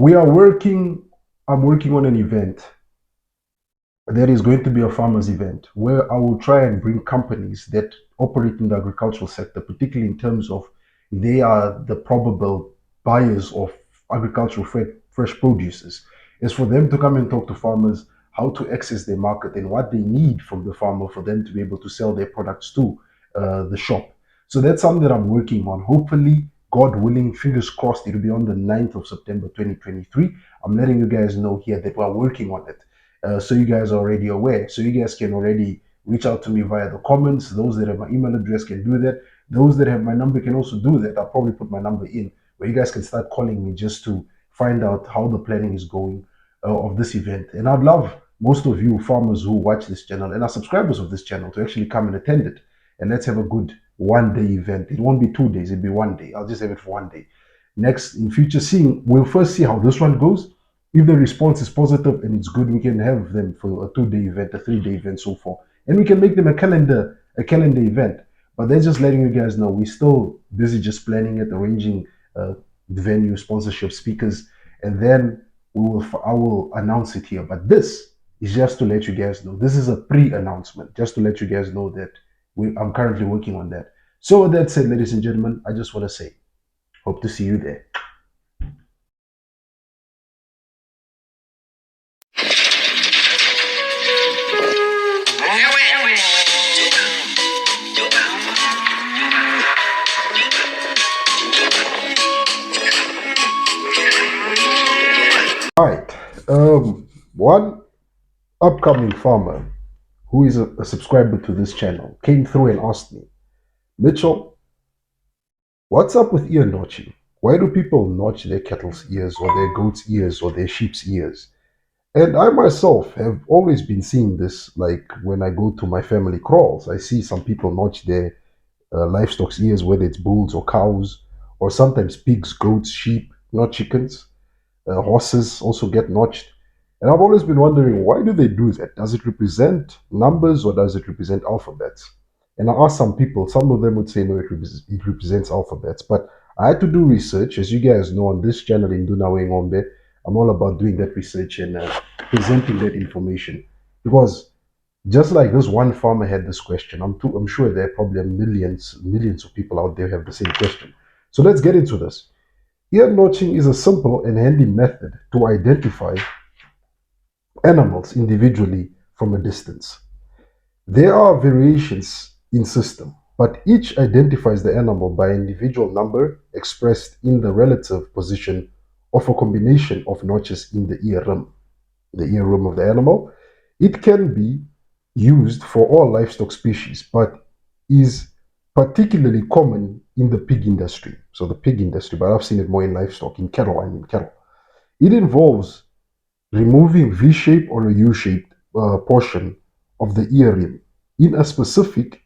We are working, I'm working on an event. There is going to be a farmers event where I will try and bring companies that operate in the agricultural sector, particularly in terms of they are the probable buyers of agricultural fresh producers, is for them to come and talk to farmers how to access their market and what they need from the farmer for them to be able to sell their products to the shop. So that's something that I'm working on. Hopefully, God willing, fingers crossed, it'll be on the 9th of September 2023. I'm letting you guys know here that we're working on it. So you guys are already aware. So you guys can already reach out to me via the comments. Those that have my email address can do that. Those that have my number can also do that. I'll probably put my number in where you guys can start calling me just to find out how the planning is going of this event. And I'd love most of you farmers who watch this channel and are subscribers of this channel to actually come and attend it. And let's have a good 1 day event. It won't be 2 days, it'll be 1 day. I'll just have it for 1 day. Next, in future, we'll first see how this one goes. If the response is positive and it's good, we can have them for a 2 day event, a 3 day event, so forth. And we can make them a calendar event. But they're just letting you guys know we're still busy just planning it, arranging the venue, sponsorship, speakers, and then I will announce it here. But this is just to let you guys know. This is a pre-announcement, just to let you guys know that I'm currently working on that. So with that said, ladies and gentlemen, I just want to say, hope to see you there. All right. One upcoming farmer who is a subscriber to this channel came through and asked me, Mitchell, what's up with ear notching? Why do people notch their cattle's ears or their goat's ears or their sheep's ears? And I myself have always been seeing this, like when I go to my family crawls, I see some people notch their livestock's ears, whether it's bulls or cows, or sometimes pigs, goats, sheep, not chickens. Horses also get notched. And I've always been wondering, why do they do that? Does it represent numbers or does it represent alphabets? And I asked some people, some of them would say no, it represents alphabets. But I had to do research. As you guys know, on this channel in Dunawe Ngombe, I'm all about doing that research and presenting that information. Because just like this one farmer had this question, I'm sure there are probably millions of people out there who have the same question. So let's get into this. Ear notching is a simple and handy method to identify animals individually from a distance. There are variations in system, but each identifies the animal by individual number expressed in the relative position of a combination of notches in the ear rim of the animal. It can be used for all livestock species, but is particularly common in the pig industry. So the pig industry, but I've seen it more in livestock, in cattle, I mean cattle. It involves removing V-shaped or a U-shaped portion of the ear rim in a specific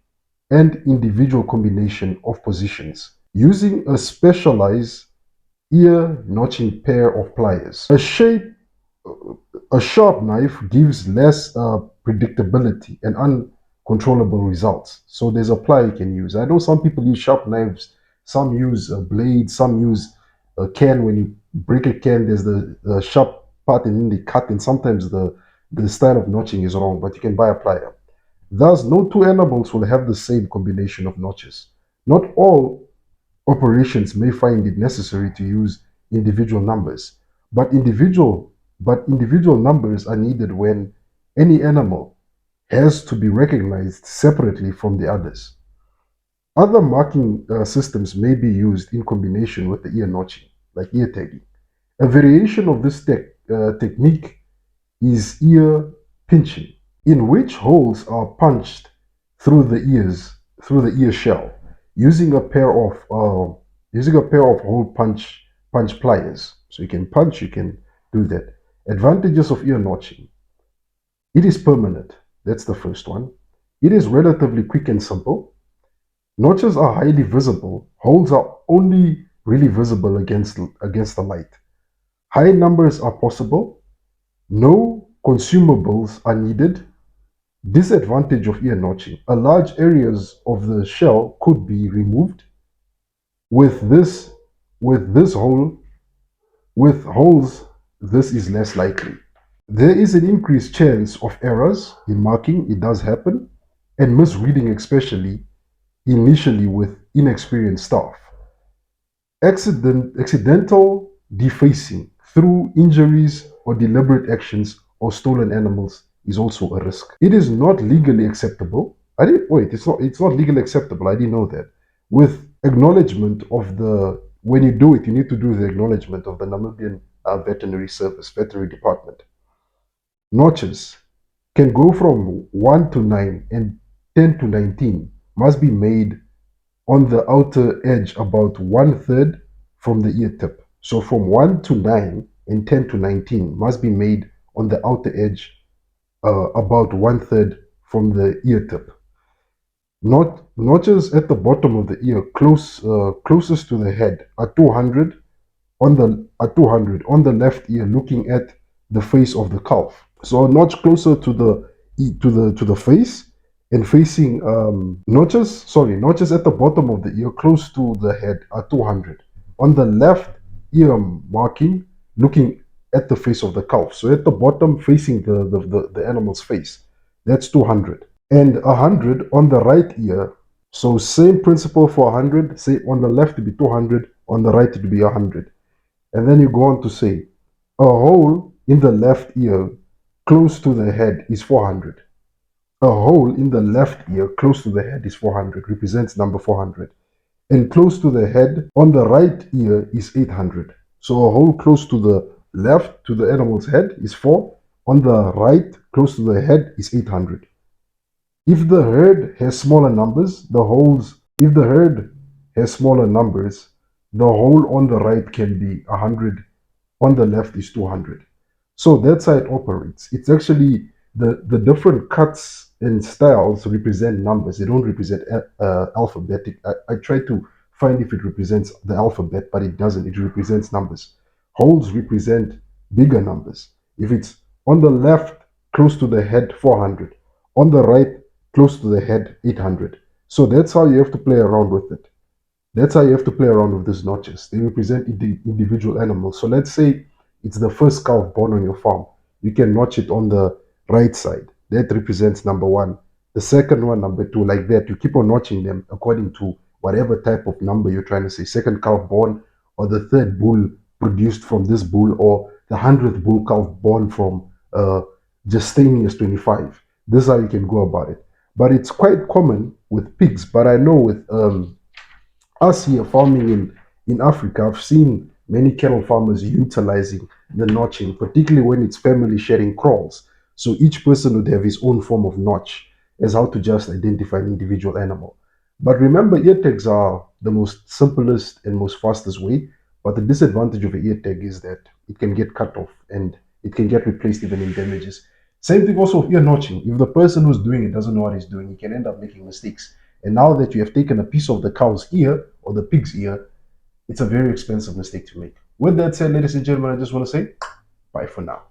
and individual combination of positions using a specialized ear notching pair of pliers. A sharp knife gives less predictability and uncontrollable results. So there's a ply you can use. I know some people use sharp knives, some use a blade, some use a can. When you break a can, there's the sharp part and then they cut, and sometimes the style of notching is wrong, but you can buy a plier. Thus, no two animals will have the same combination of notches. Not all operations may find it necessary to use individual numbers, but individual numbers are needed when any animal has to be recognized separately from the others. Other marking systems may be used in combination with the ear notching, like ear tagging. A variation of this technique is ear pinching, in which holes are punched through the ear shell, using a pair of hole punch pliers. So you can punch, you can do that. Advantages of ear notching: it is permanent. That's the first one. It is relatively quick and simple. Notches are highly visible. Holes are only really visible against the light. High numbers are possible. No consumables are needed. Disadvantage of ear notching: a large areas of the shell could be removed with this hole With holes, this is less likely. There is an increased chance of errors in marking, it does happen, and misreading, especially initially with inexperienced staff. Accidental defacing through injuries or deliberate actions or stolen animals is also a risk. It is not legally acceptable. I didn't wait, it's not legally acceptable. I didn't know that. With acknowledgement of the when you do it, you need to do the acknowledgement of the Namibian Veterinary Service, Veterinary Department. Notches can go from 1 to 9 and 10 to 19 must be made on the outer edge about one third from the ear tip. So from 1 to 9 and 10 to 19 must be made on the outer edge about one third from the ear tip. Notches at the bottom of the ear closest to the head are 200 on the left ear looking at the face of the calf. So a notch closer to the face and facing notches at the bottom of the ear close to the head are 200. On the left ear marking looking at the face of the calf. So at the bottom facing the animal's face, that's 200. And 100 on the right ear. So same principle for 100, say on the left to be 200, on the right to be 100. And then you go on to say, a hole in the left ear close to the head is 400. A hole in the left ear close to the head is 400, represents number 400. And close to the head on the right ear is 800. So a hole close to the left to the animal's head is 4. On the right, close to the head is 800. If the herd has smaller numbers, if the herd has smaller numbers, the hole on the right can be 100, on the left is 200. So that's how it operates. It's actually the different cuts and styles represent numbers. They don't represent alphabetic. I try to find if it represents the alphabet, but it doesn't. It represents numbers. Holes represent bigger numbers. If it's on the left, close to the head, 400. On the right, close to the head, 800. So that's how you have to play around with it. That's how you have to play around with these notches. They represent individual animals. So let's say it's the first calf born on your farm. You can notch it on the right side. That represents number one. The second one, number two, like that. You keep on notching them according to whatever type of number you're trying to say. Second calf born, or the third bull produced from this bull, or the 100th bull calf born from Justinius 25. This is how you can go about it. But it's quite common with pigs. But I know with us here farming in Africa, I've seen many cattle farmers utilizing the notching, particularly when it's family sharing crawls. So each person would have his own form of notch as how to just identify an individual animal. But remember, ear tags are the most simplest and most fastest way. But the disadvantage of an ear tag is that it can get cut off and it can get replaced even in damages. Same thing also with ear notching. If the person who's doing it doesn't know what he's doing, he can end up making mistakes. And now that you have taken a piece of the cow's ear or the pig's ear, it's a very expensive mistake to make. With that said, ladies and gentlemen, I just want to say bye for now.